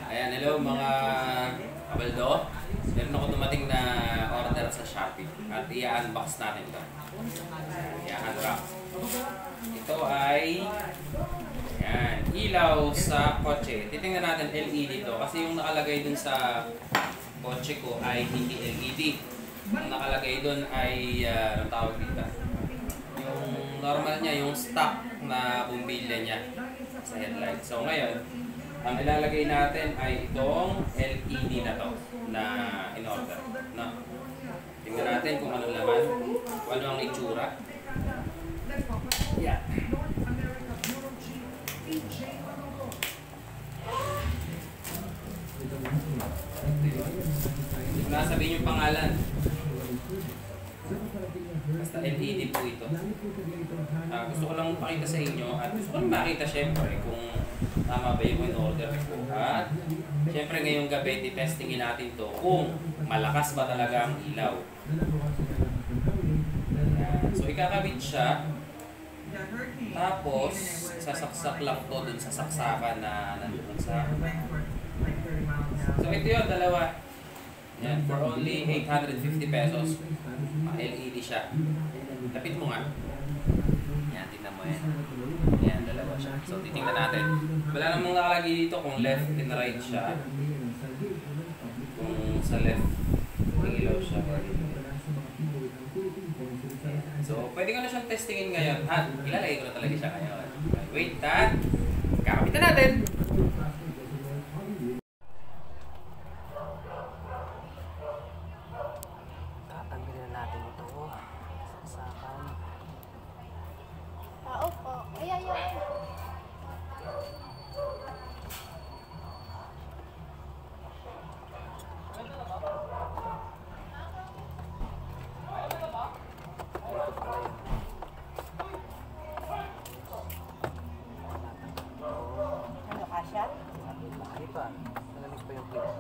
Ayan, hello mga kabaldo. Meron ako dumating na order sa Shopee at i-unbox natin ito. I-unwrap. Ito ay ayan, ilaw sa kotse. Titingnan natin LED ito kasi yung nakalagay dun sa kotse ko ay hindi LED. Ang nakalagay dun ay anong tawag dito? Yung normal niya, yung stock na bumbilya niya sa headlight. So ngayon, ang ilalagay natin ay itong LED na to na in-order. No? Tingnan natin kung anong laman, kung ano ang itsura. Yeah. Hindi ko nasabihin yung pangalan. Basta LED po ito. Gusto ko lang pakita sa inyo at gusto ko lang makita syempre kung tama ba yung in-order ko. At syempre ngayong gabi, titestingin natin to kung malakas ba talaga ang ilaw. Ayan. So ikakabit siya. Tapos sasaksak lang to dun sa saksakan na nandun sa... So ito yun, dalawa. Yan, for only 850 pesos. LED siya. Lapit mo nga. Yan, tingnan mo yan. Yan, dalawa siya. So, titingnan natin. Wala namang nakalagay dito kung left and right siya. Kung sa left, ilaw siya. So, pwede ko na siyang testingin ngayon. Ilalagay ko na talaga siya ngayon. Wait, kakapitan natin! Tatanggalin natin ito. Saksakan. Opo. Ay. Ano kasya? Laki pa. Nalalig pa yung clip.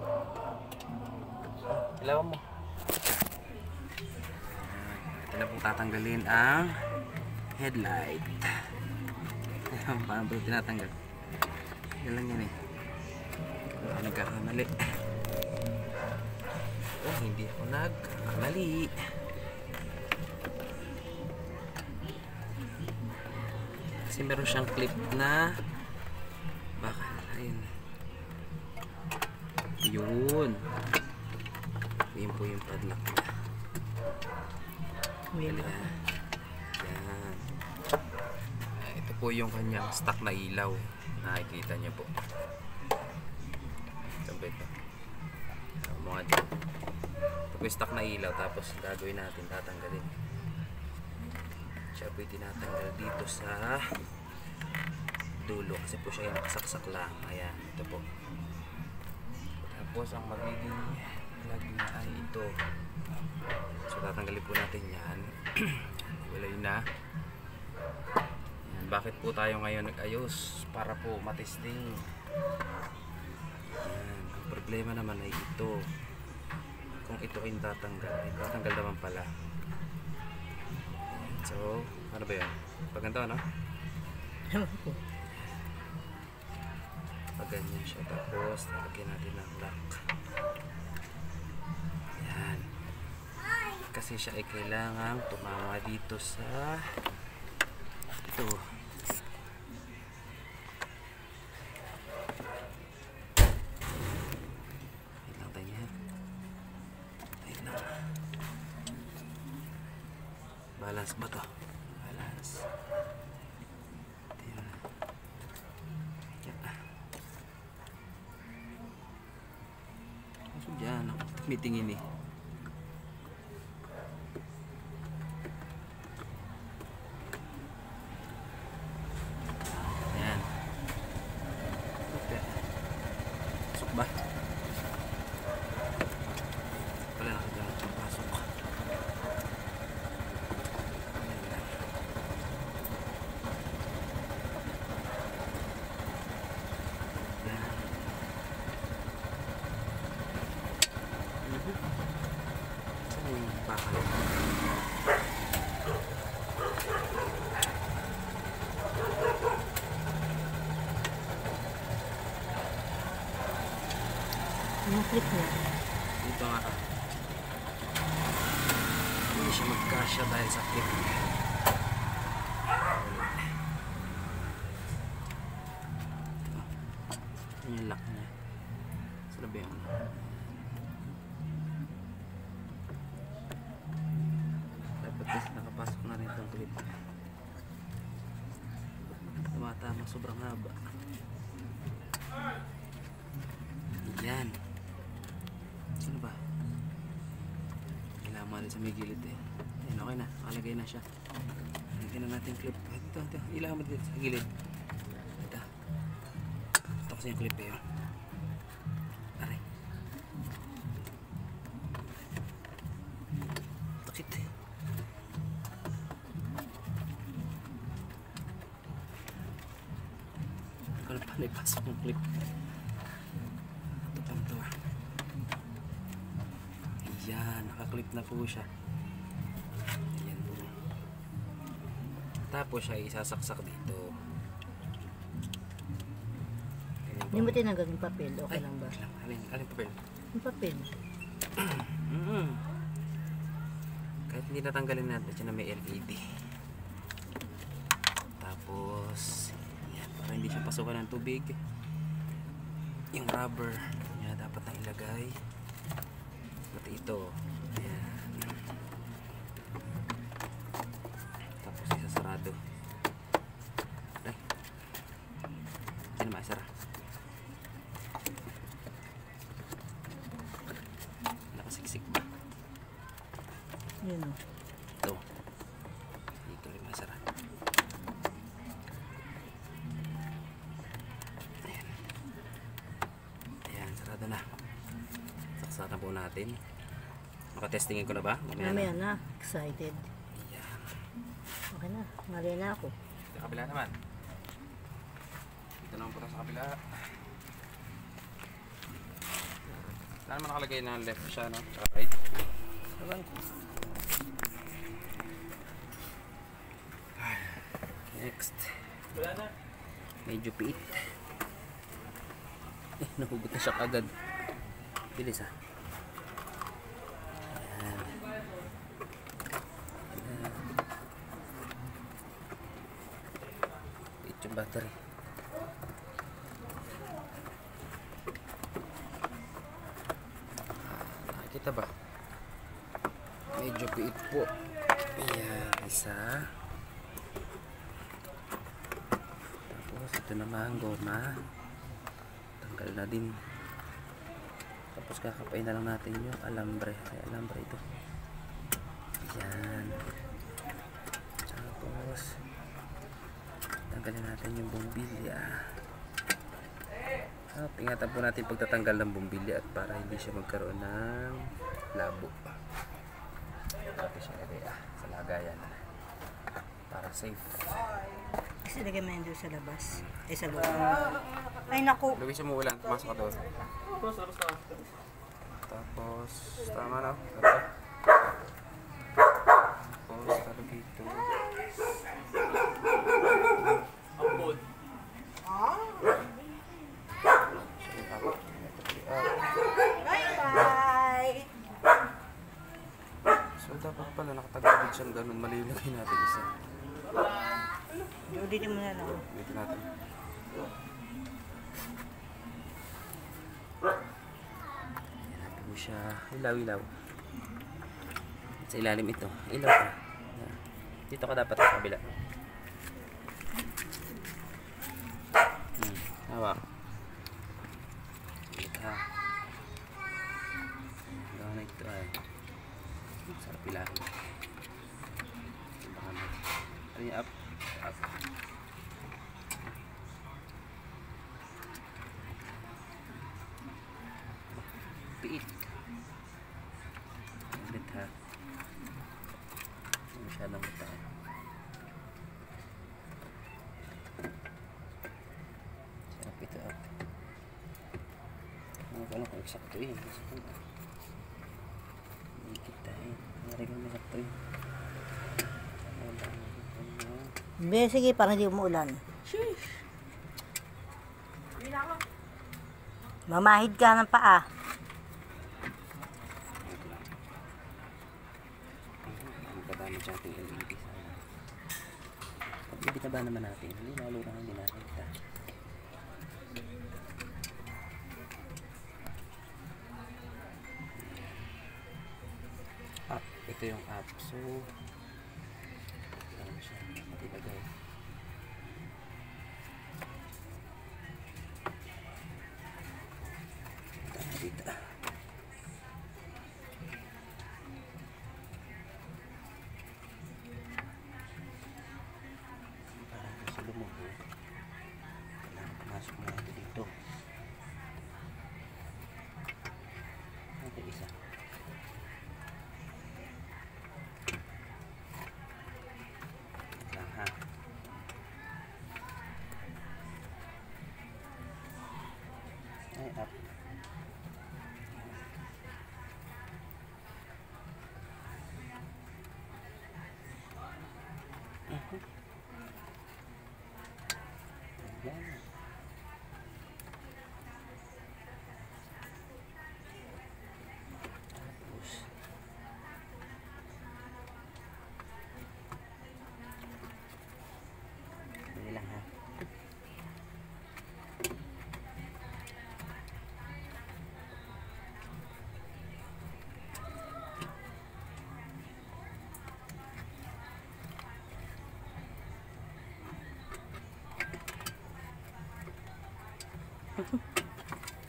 Ilaw mo. Ito na pong tatanggalin ang headlight. Paano ba tinatanggal? Yan lang yan eh. Nagkakamali. Oh, hindi ako nagkakamali. Kasi meron siyang clip na baka, ayun. Yun. Yun po yung padlock niya. Yan. Ito po yung kanyang stock na ilaw. Nakikita niyo po. Sabi ito. Mga dyan. Ito po yung stock na ilaw. Tapos gagawin natin, tatanggalin. Siya po yung tinatanggal dito sa dulo. Kasi po siya yung nakasaksak lang. Ayan, ito po. Tapos ang magiging lag na ay ito. So tatanggalin po natin yan. Walay na. Yan. Bakit po tayo ngayon nag-ayos? Para po matesting. Yan. Ang problema naman ay ito. Kung ito ay tatanggal, ay tatanggal naman pala. Yan. So ano ba yan? Pag ganito ano? Pag ganyan siya, tapos lagyan natin ng lock. Yan. Kasi siya ay kailangang tumama dito sa ito. Wait lang tayo yan. Wait lang. Balance ba to? Balance. Yan. So dyan ako meetingin eh. Ayan. Okay. Pasok ba? Wala na kagawin siyang pasok. Yung clip niya. Dito nga. Hindi siya magkasya dahil sa clip. Ito yung lock niya. Sarap yun. Dapat kasi nakapasok na rin itong clip. Tumatama, sobrang haba. Yan. Sino ba? Kailangan rin sa may gilid eh. Ayan, okay na. Nakalagay na siya. Lagyan na natin yung clip. Ito. Ilangan mo dito sa gilid. Ito. Ito kasi yung clip eh. Aray. Takit. Ikaw na pala ipasok yung clip. Ito pang to. Ayan, nakaklip na po siya. Ayan po. Tapos siya isasaksak dito. Hindi mo tinanggal yung papel. Okay lang ba? Alin papel? Yung papel. Kahit hindi natanggalin natin siya na may LED. Tapos, yan, para hindi siya pasukan ng tubig. Yung rubber, yan, dapat na ilagay. Pati ito. Ayan. Tapos isasarado. Ay. Hindi na maisara. Nakasiksik ba? Yun o. Ito. Dito rin maisara. Ayan. Ayan, sarado na. Saksakan po natin. Makatestingin ko na ba? Mamaya na. Excited. Ayan. Okay na. Mali na ako. Sa kabila naman. Dito naman po sa kabila. Saan naman nakalagay na left siya, no? Tsaka right. Ewan ko. Next. Medyo piit. Nahugot na siya kagad. Bilis ah. Ayan. Ayan. Piit yung battery. Nakikita ba? Medyo piit po. Ayan. Isa. Tapos ito naman goma. Tanggal na din. Tapos kakapain na lang natin yung alambre. Ay, alambre ito. Ayan. Tapos tanggalin natin yung bumbilya. Ingatan po natin pagtatanggal ng bumbilya at para hindi siya magkaroon ng labo. Tapos siya lagay sa lagayan. Para safe. Kasi lagay mo yun doon sa labas. Sa loob. Ay, naku. Luwis mo ulan. Pumasok ka doon. Tapos, tama na. Tapos, talo dito. Ampod. Bye-bye! So, dapat pala nakatagawid siyang ganun. Malilagay natin isa. Ulitin mo na lang. Dito natin. Hanapin mo siya. Ilaw-ilaw. Sa ilalim ito. Ilaw ka. Yan. Dito ka dapat sa kabila. Hawak. Dito ha. Gawin na ito ay. Sarap ilahin. Baka na. Ano yung up? Up. Piit. Ulit ha. Hindi masyadong matay. Sarap ito up. Ano kung eksakto yun. Hindi kita eh. Nari kang masakto yun. Be, sige, parang hindi umuulan. Mamahid ka ng paa. siya natin LED sa ano. Pag ibitaba naman natin, hindi lalo na hindi nakita. Up, ito yung up. So, ano siya, matilagay. Dito. Para sa lumubo, kailangan pumasok mo natin dito. Ito isa. Lang ha. Ay, up. Ayan. Tapos hindi lang ha.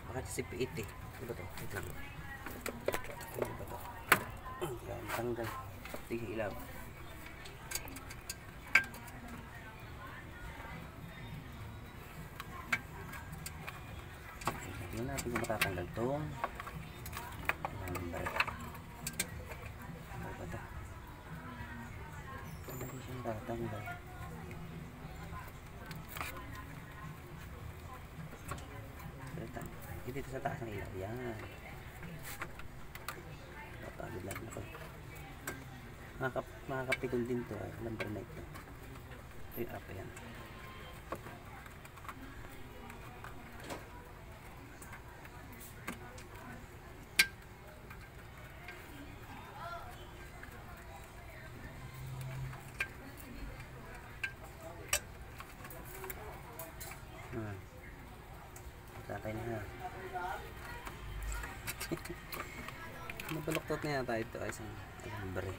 Bakit si P8 eh? Ano ba to? Wait lang. Ano ba to? Yan, tanggal. Sige, ilaw. Tingnan natin kung matatanggal tong number. Ano ba to? Hindi siya matatanggal. Dito sa taas ng ilaw. Yan. Papagod lang ako. Makakapigol din to. Number na ito. Ito yung up yan. Tatay na ha. Nabaluktot na yata ito ay isang alambre.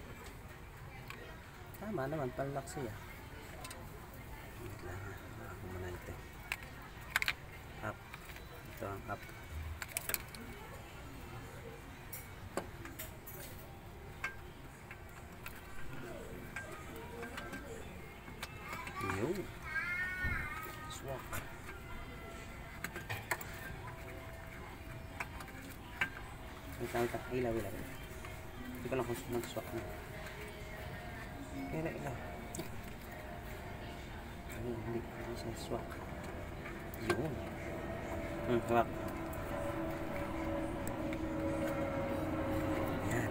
Tama naman, palak siya. Wait lang ha. Ako muna ito. Up. Ito ang up. Yun. Swak. Wait lang. Ilaw. Hindi ko lang kung nag-swak na. Kaya ilaw. Ayun, hindi siya swak. Yun. Swak. Yan.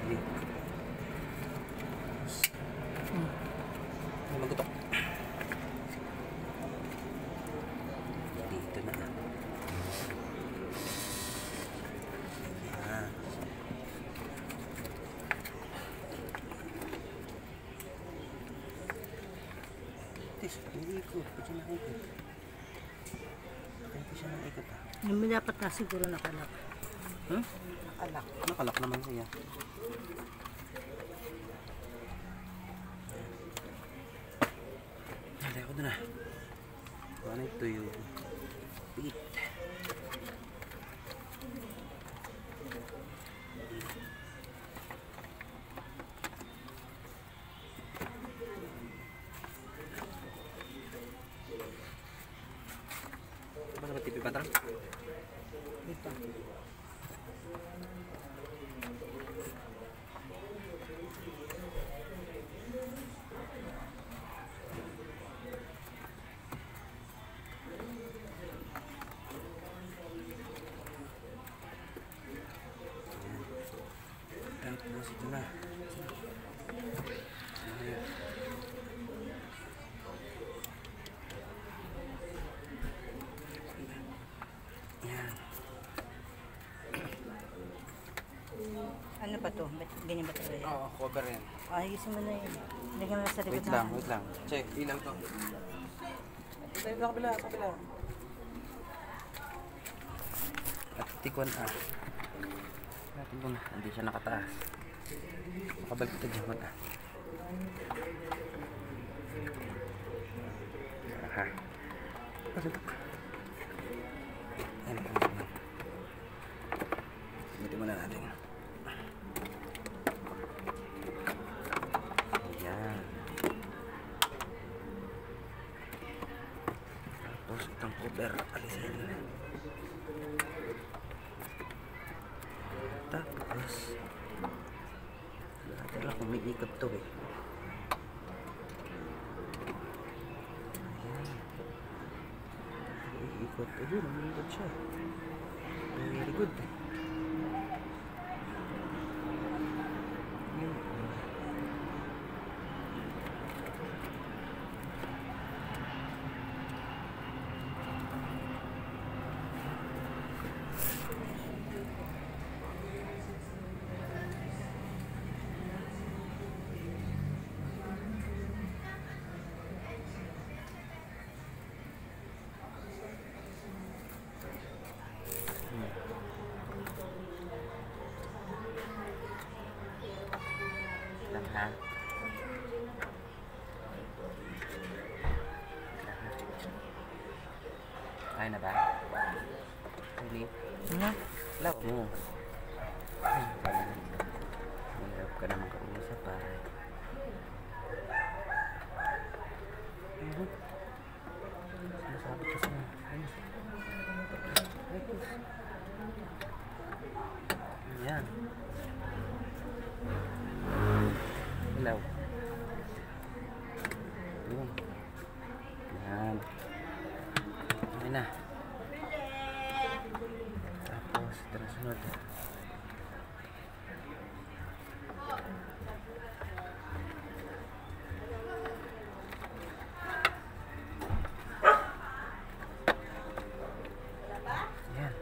Hindi. Magutok. Dito na. Hindi ko. Pwede na ikot. Pwede siya na ikot ha. Yung dapat na siguro nakalak. Nakalak. Nakalak naman siya. Nalay ako na. Paano ito yung beat? Apa sama TV patang? Ito. Tapos ito na. Ano pa to? Ba't ganyan ba talaga yan? Oo, cover yan. Ayusin mo na yun. Lagyan mo na sa likod Wait lang, wait lang. Che, ilaw to. Ito yung kabila, kabila. At tikwan natin muna, hindi siya nakataas. Makabalik ito dyan muna. Aha. Ayan. Gamitin muna natin. Ayan. Tapos itong cover, alisin. Tapos lahat lang umiikot to eh. Ayan. Umiikot. Ayun, umiikot siya. Very good. Lang ha. Ay na ba? Really? Ano? Love mo. Mahirap ka naman kausap pa. Sinasabi ko sa'yo. Ayan. Hello. Ayan. Ayan. Ayan na. Tapos, ito na sunod. Ayan.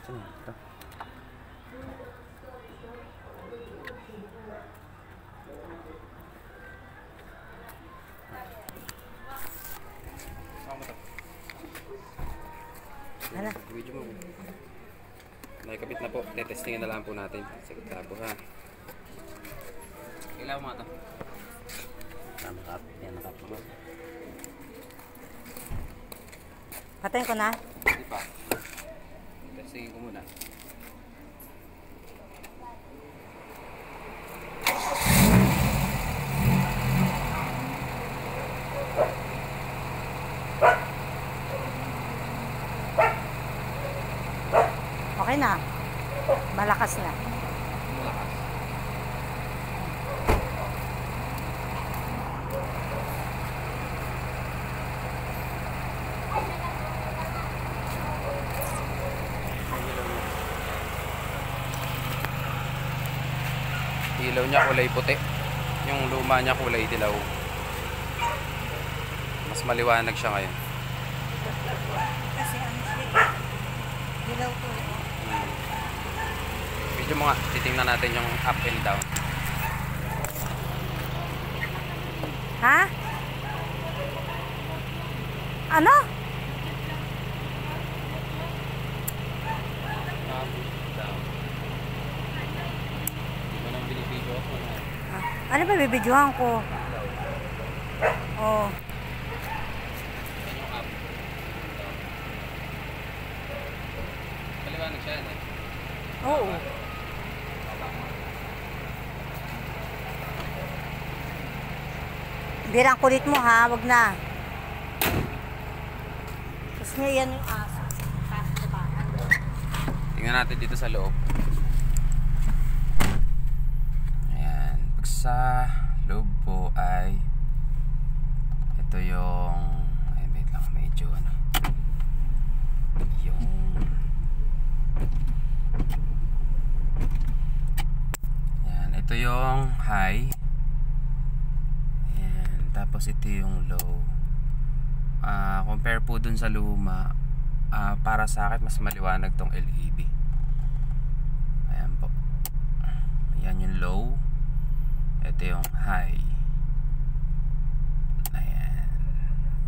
Saan yan? Ito. Hala. Video mo. Nakikabit na po. Testingin na lang po natin. Sige, tara po ha. Ilaw mo ito. Nakap. Yan, nakap mo. Patayin ko na. Hindi pa. Testingin ko muna. Okay na. Malakas na. Malakas. Ilaw niya kulay puti. Yung luma niya kulay dilaw. Mas maliwanag siya ngayon. Kasi ano siya. Dilaw to. Video mo nga, titingnan natin yung up and down. Ha? Ano? Up, down. Hindi ko nang binibidyo ako. Ano ba bibidyohan ko? Oh. Yan yung up, down. Maliwanag siya yan eh. Oo. Birang kulit mo ha, wag na. Tapos niya yan yung aso. Tingnan natin dito sa loob. Ayan. Pag sa loob po ay ito yung ay wait lang, medyo ano yung ayan, ito yung high, Tapos ito yung low. Compare po dun sa luma, para sa akin mas maliwanag tong LED. Ayan po. Ayan yung low. Ito yung high. Ayan.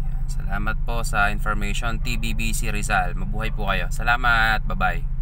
Ayan. Salamat po sa information, TBBC Rizal. Mabuhay po kayo. Salamat. Bye-bye.